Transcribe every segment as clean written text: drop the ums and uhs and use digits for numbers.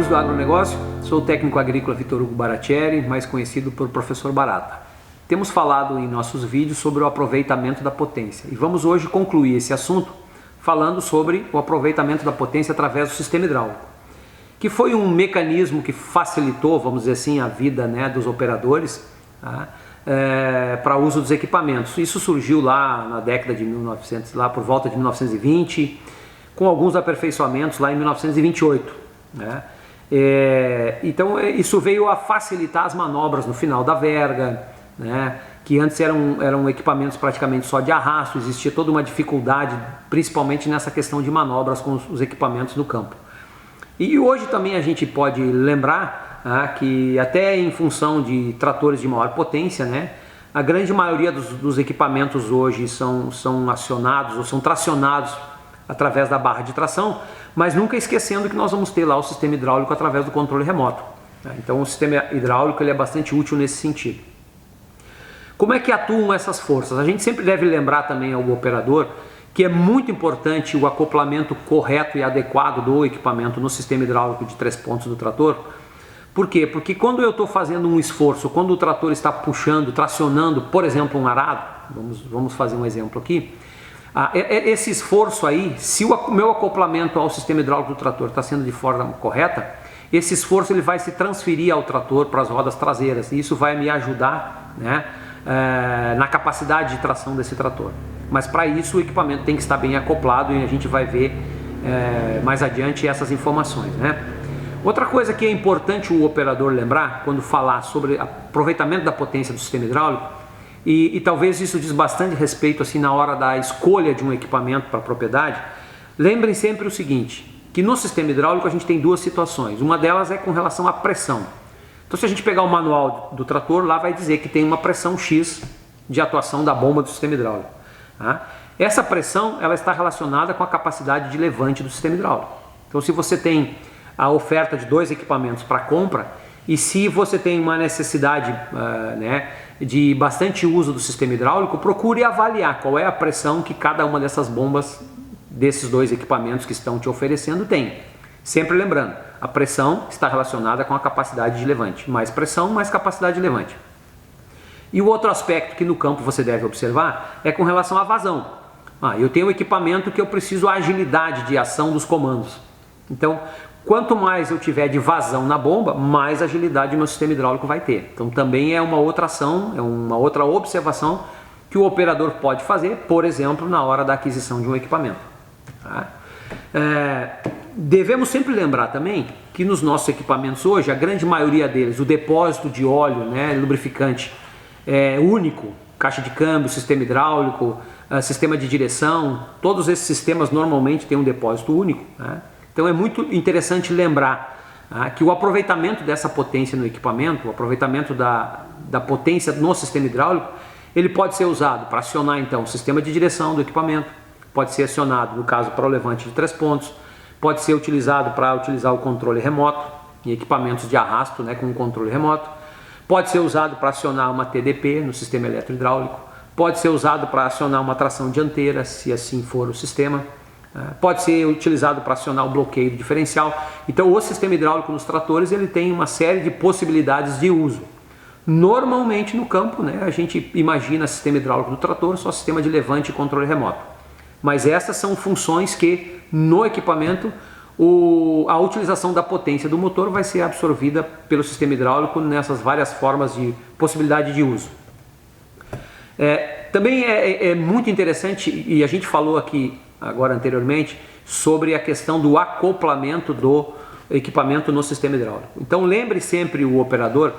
amigos do agronegócio, sou o técnico agrícola Vitor Hugo Baratieri, mais conhecido por Professor Barata. Temos falado em nossos vídeos sobre o aproveitamento da potência e vamos hoje concluir esse assunto falando sobre o aproveitamento da potência através do sistema hidráulico, que foi um mecanismo que facilitou, vamos dizer assim, a vida, né, dos operadores, tá? Para uso dos equipamentos. Isso surgiu lá na década de 1900, lá por volta de 1920, com alguns aperfeiçoamentos lá em 1928. Né? Então isso veio a facilitar as manobras no final da verga, né? Que antes eram equipamentos praticamente só de arrasto, existia toda uma dificuldade, principalmente nessa questão de manobras com os equipamentos no campo. E hoje também a gente pode lembrar que até em função de tratores de maior potência, né, a grande maioria dos equipamentos hoje são acionados ou são tracionados através da barra de tração, mas nunca esquecendo que nós vamos ter lá o sistema hidráulico através do controle remoto. Então o sistema hidráulico ele é bastante útil nesse sentido. Como é que atuam essas forças? A gente sempre deve lembrar também ao operador que é muito importante o acoplamento correto e adequado do equipamento no sistema hidráulico de 3 pontos do trator. Por quê? Porque quando eu estou fazendo um esforço, quando o trator está puxando, tracionando, por exemplo, um arado, vamos fazer um exemplo aqui, esse esforço aí, se o meu acoplamento ao sistema hidráulico do trator está sendo de forma correta, esse esforço ele vai se transferir ao trator para as rodas traseiras e isso vai me ajudar, né, na capacidade de tração desse trator. Mas para isso o equipamento tem que estar bem acoplado e a gente vai ver mais adiante essas informações, né? Outra coisa que é importante o operador lembrar quando falar sobre aproveitamento da potência do sistema hidráulico, e talvez isso diz bastante respeito assim na hora da escolha de um equipamento para a propriedade, lembrem sempre o seguinte, que no sistema hidráulico a gente tem duas situações. Uma delas é com relação à pressão. Então se a gente pegar o manual do trator, lá vai dizer que tem uma pressão X de atuação da bomba do sistema hidráulico. Tá? Essa pressão ela está relacionada com a capacidade de levante do sistema hidráulico. Então se você tem a oferta de 2 equipamentos para compra e se você tem uma necessidade de bastante uso do sistema hidráulico, procure avaliar qual é a pressão que cada uma dessas bombas desses 2 equipamentos que estão te oferecendo tem. Sempre lembrando, a pressão está relacionada com a capacidade de levante. Mais pressão, mais capacidade de levante. E o outro aspecto que no campo você deve observar é com relação à vazão. Eu tenho um equipamento que eu preciso agilidade de ação dos comandos. Então, quanto mais eu tiver de vazão na bomba, mais agilidade o meu sistema hidráulico vai ter. Então também é uma outra ação, é uma outra observação que o operador pode fazer, por exemplo, na hora da aquisição de um equipamento. Tá? Devemos sempre lembrar também que nos nossos equipamentos hoje, a grande maioria deles, o depósito de óleo, né, lubrificante, é único, caixa de câmbio, sistema hidráulico, sistema de direção, todos esses sistemas normalmente têm um depósito único, né? Então é muito interessante lembrar que o aproveitamento dessa potência no equipamento, o aproveitamento da potência no sistema hidráulico, ele pode ser usado para acionar então o sistema de direção do equipamento, pode ser acionado no caso para o levante de 3 pontos, pode ser utilizado para utilizar o controle remoto em equipamentos de arrasto, né, com controle remoto, pode ser usado para acionar uma TDP no sistema eletrohidráulico, pode ser usado para acionar uma tração dianteira, se assim for o sistema. Pode ser utilizado para acionar o bloqueio diferencial. Então o sistema hidráulico nos tratores ele tem uma série de possibilidades de uso. Normalmente no campo, né, a gente imagina sistema hidráulico do trator só sistema de levante e controle remoto. Mas essas são funções que no equipamento a utilização da potência do motor vai ser absorvida pelo sistema hidráulico nessas várias formas de possibilidade de uso. Também é muito interessante, e a gente falou aqui agora anteriormente, sobre a questão do acoplamento do equipamento no sistema hidráulico. Então lembre sempre o operador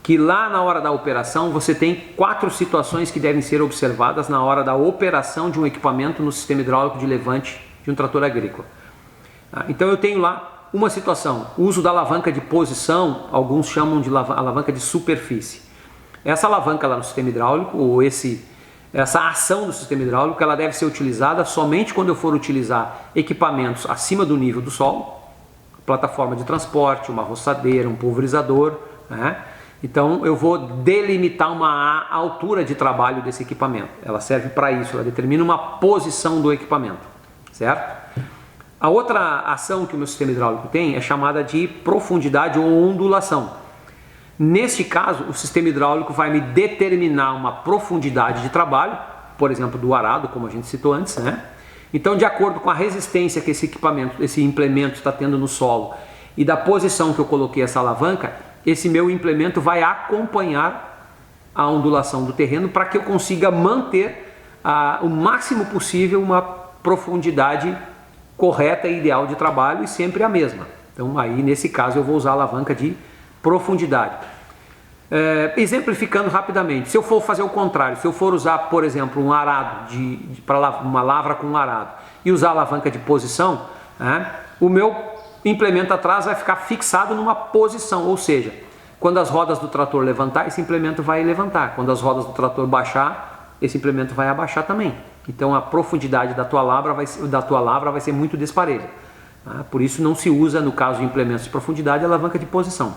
que lá na hora da operação você tem 4 situações que devem ser observadas na hora da operação de um equipamento no sistema hidráulico de levante de um trator agrícola. Então eu tenho lá uma situação, o uso da alavanca de posição, alguns chamam de alavanca de superfície. Essa alavanca lá no sistema hidráulico, ou essa ação do sistema hidráulico, ela deve ser utilizada somente quando eu for utilizar equipamentos acima do nível do solo, plataforma de transporte, uma roçadeira, um pulverizador, né? Então eu vou delimitar uma altura de trabalho desse equipamento. Ela serve para isso, ela determina uma posição do equipamento, certo? A outra ação que o meu sistema hidráulico tem é chamada de profundidade ou ondulação. Neste caso, o sistema hidráulico vai me determinar uma profundidade de trabalho, por exemplo, do arado, como a gente citou antes, né? Então, de acordo com a resistência que esse implemento está tendo no solo e da posição que eu coloquei essa alavanca, esse meu implemento vai acompanhar a ondulação do terreno para que eu consiga manter o máximo possível uma profundidade correta e ideal de trabalho e sempre a mesma. Então aí nesse caso eu vou usar a alavanca de profundidade. Exemplificando rapidamente, se eu for fazer o contrário, se eu for usar, por exemplo, um arado para uma lavra com um arado e usar a alavanca de posição, o meu implemento atrás vai ficar fixado numa posição, ou seja, quando as rodas do trator levantar, esse implemento vai levantar. Quando as rodas do trator baixar, esse implemento vai abaixar também. Então a profundidade da tua lavra vai ser muito desparelha. Por isso não se usa, no caso de implementos de profundidade, a alavanca de posição.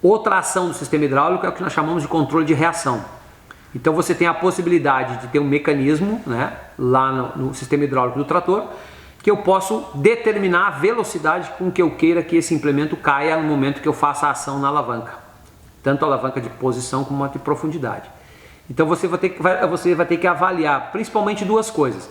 Outra ação do sistema hidráulico é o que nós chamamos de controle de reação. Então você tem a possibilidade de ter um mecanismo, né, lá no sistema hidráulico do trator, que eu posso determinar a velocidade com que eu queira que esse implemento caia no momento que eu faça a ação na alavanca. Tanto a alavanca de posição como a de profundidade. Então você vai ter que avaliar principalmente duas coisas.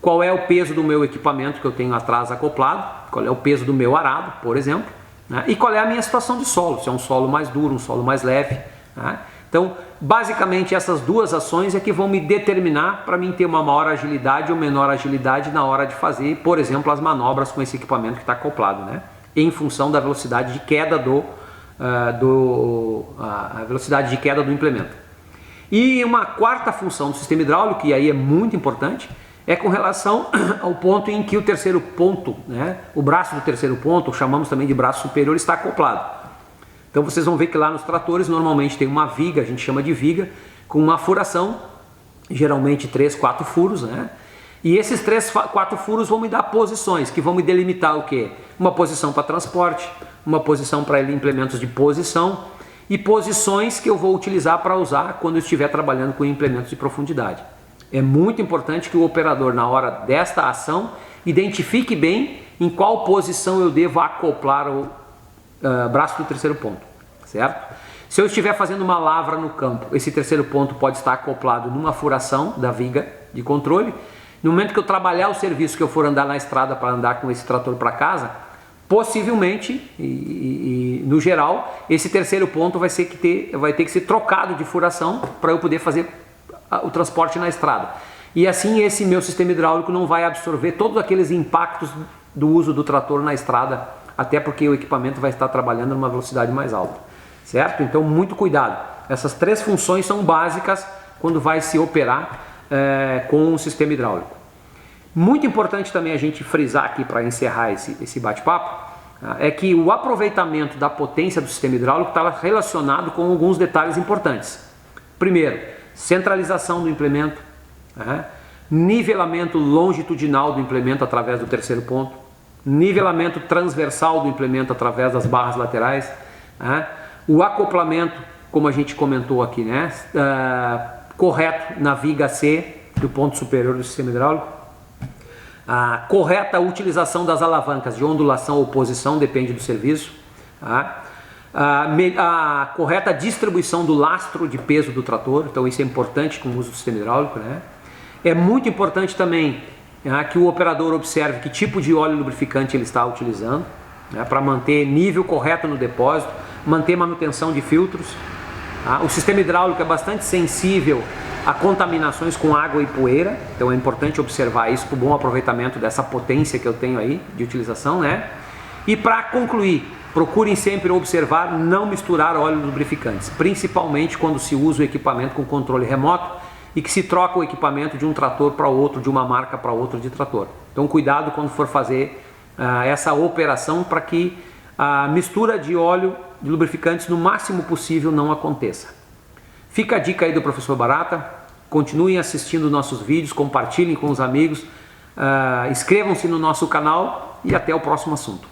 Qual é o peso do meu equipamento que eu tenho atrás acoplado, qual é o peso do meu arado, por exemplo, né? E qual é a minha situação de solo, se é um solo mais duro, um solo mais leve. Né? Então, basicamente essas duas ações é que vão me determinar para mim ter uma maior agilidade ou menor agilidade na hora de fazer, por exemplo, as manobras com esse equipamento que está acoplado, né? Em função da velocidade de queda a velocidade de queda do implemento. E uma quarta função do sistema hidráulico, e aí é muito importante, é com relação ao ponto em que o terceiro ponto, né, o braço do terceiro ponto, chamamos também de braço superior, está acoplado. Então vocês vão ver que lá nos tratores normalmente tem uma viga, a gente chama de viga, com uma furação, geralmente 3, 4 furos, né? E esses 3, 4 furos vão me dar posições, que vão me delimitar o quê? Uma posição para transporte, uma posição para implementos de posição, e posições que eu vou utilizar para usar quando eu estiver trabalhando com implementos de profundidade. É muito importante que o operador, na hora desta ação, identifique bem em qual posição eu devo acoplar o braço do terceiro ponto, certo? Se eu estiver fazendo uma lavra no campo, esse terceiro ponto pode estar acoplado numa furação da viga de controle. No momento que eu trabalhar o serviço, que eu for andar na estrada para andar com esse trator para casa, possivelmente, no geral, esse terceiro ponto vai ter que ser trocado de furação para eu poder fazer o transporte na estrada. E assim esse meu sistema hidráulico não vai absorver todos aqueles impactos do uso do trator na estrada, até porque o equipamento vai estar trabalhando numa velocidade mais alta, certo? Então muito cuidado. Essas 3 funções são básicas quando vai se operar com o sistema hidráulico. Muito importante também a gente frisar aqui para encerrar esse bate-papo, é que o aproveitamento da potência do sistema hidráulico está relacionado com alguns detalhes importantes. Primeiro, centralização do implemento, nivelamento longitudinal do implemento através do terceiro ponto, nivelamento transversal do implemento através das barras laterais, o acoplamento, como a gente comentou aqui, né? Correto na viga C do ponto superior do sistema hidráulico, a correta utilização das alavancas de ondulação ou posição, depende do serviço, a correta distribuição do lastro de peso do trator, então isso é importante com o uso do sistema hidráulico, né? É muito importante também que o operador observe que tipo de óleo lubrificante ele está utilizando, né, para manter nível correto no depósito, manter manutenção de filtros. O sistema hidráulico é bastante sensível a contaminações com água e poeira, então é importante observar isso para o bom aproveitamento dessa potência que eu tenho aí de utilização, né? E para concluir, procurem sempre observar não misturar óleos lubrificantes, principalmente quando se usa o equipamento com controle remoto e que se troca o equipamento de um trator para outro, de uma marca para outro de trator. Então cuidado quando for fazer essa operação para que a mistura de óleo de lubrificantes no máximo possível não aconteça. Fica a dica aí do professor Barata, continuem assistindo nossos vídeos, compartilhem com os amigos, inscrevam-se no nosso canal e até o próximo assunto.